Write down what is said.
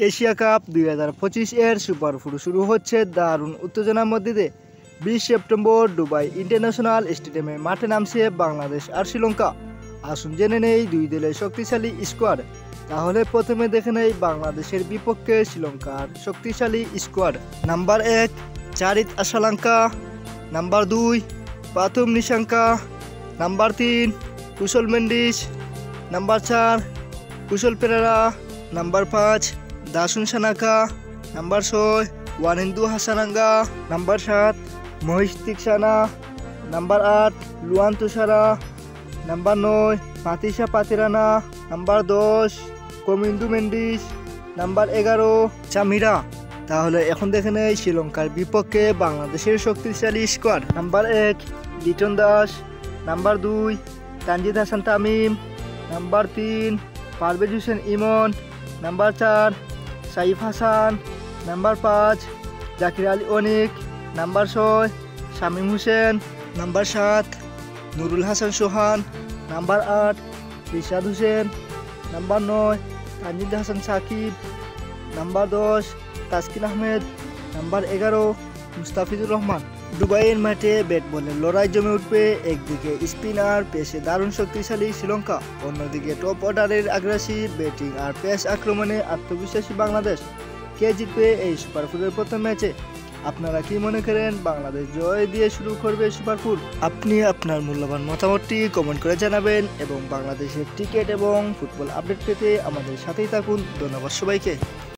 Asia cup 2025 এর super 4 শুরু হচ্ছে দারুণ উত্তেজনার মধ্যে দিয়ে। 20 সেপ্টেম্বর দুবাই ইন্টারন্যাশনাল স্টেডিয়ামে মাঠে নামছে বাংলাদেশ আর শ্রীলঙ্কা। আসুন জেনে নেই দুই দলের শক্তিশালী স্কোয়াড। তাহলে প্রথমে দেখে নেই বাংলাদেশের বিপক্ষে শ্রীলঙ্কার শক্তিশালী squad. Number 1 Charith Asalanka, number 2 Pathum Nissanka, number 3 Kusal Mendis, number 4 Kusal Perera, number 5 Dasun Shanaka, number 6 Wanindu Hasaranga, number 7 Maheesh Theekshana, number 8 Nuwan Thushara, number 9 Matheesha Pathirana, number 10 Kamindu Mendis, number 11 Chameera. তাহলে এখন দেখে নেই শ্রীলঙ্কার বিপক্ষে বাংলাদেশের শক্তিশালী squad. Number 1 Litton Das, number 2 Tanzid Hasan Tamim, number 3 Parvez Hossain Emon, number 4 Saif Hassan, number 5 Jaker Ali Anik, number 6 Shamim Hossain, number 7 Nurul Hasan Sohan, number 8 Rishad Hossain, number 9 Tanzid Hasan Sakib, number 10 Taskin Ahmed, number 11 Mustafizur Rahman. দুবাইয়ের মাঠে ব্যাট বলের লড়াই জমে উঠবে। একদিকে স্পিনার পেসে দারুণ শক্তিশালী শ্রীলঙ্কা, অন্যদিকে টপ অর্ডারের আগ্রাসী ব্যাটিং আর পেস আক্রমণে আত্মবিশ্বাসী বাংলাদেশ। কে জিতবে এই সুপার 4-এর প্রথম ম্যাচে? আপনারা কি মনে করেন বাংলাদেশ জয় দিয়ে শুরু করবে সুপার 4? আপনি আপনার মূল্যবান মতামতটি কমেন্ট করে জানাবেন এবং বাংলাদেশের টিকিট এবং ফুটবল আপডেট পেতে আমাদের সাথেই থাকুন। ধন্যবাদ সবাইকে।